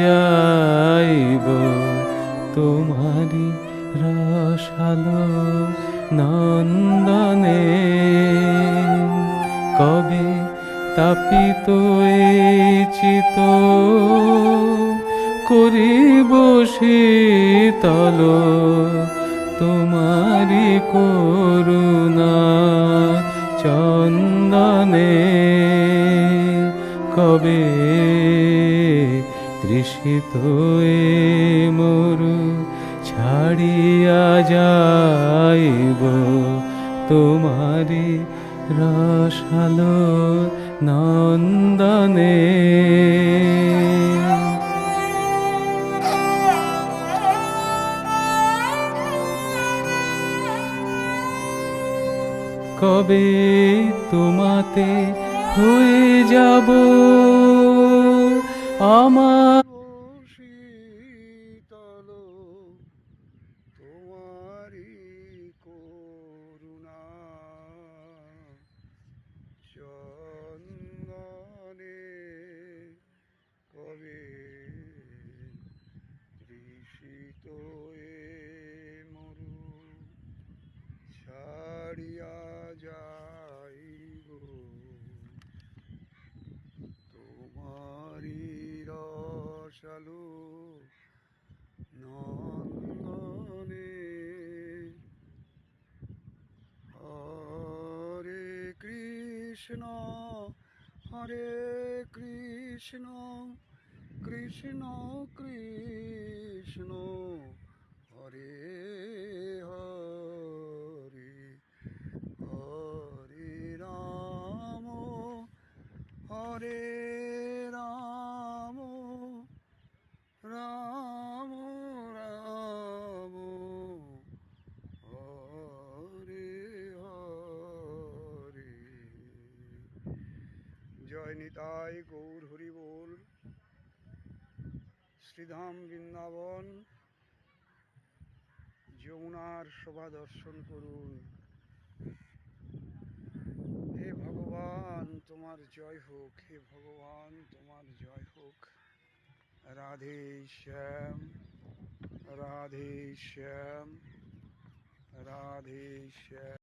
যাইব তোমারি রসালো নন্দনে। কবে তাপিত এই চিত করিব শীতল তোমারি করুণা চন্দনে। কবে তৃষিত এ মরু ছাড়িয়া যাইব তোমারি রসালো নন্দনে। কবে তোমাতে হয়ে যাব আমার শীতল তোমারি করুণা চন্দনে। কবে তৃষিত এ মরু ছাড়িয়া যাইব তোমারি রসালো নন্দনে। হরে কৃষ্ণ কৃষ্ণ কৃষ্ণ হরে হরে, হরে রাম হরে রাম, রাম রাম হরে হরে। জয় নিতাই গৌর হরি বল। শ্রীধাম বৃন্দাবন যমুনার শোভা দর্শন করুন। হে ভগবান তোমার জয় হোক, হে ভগবান তোমার জয় হোক। রাধে শ্যাম, রাধে শ্যাম, রাধে শ্যাম।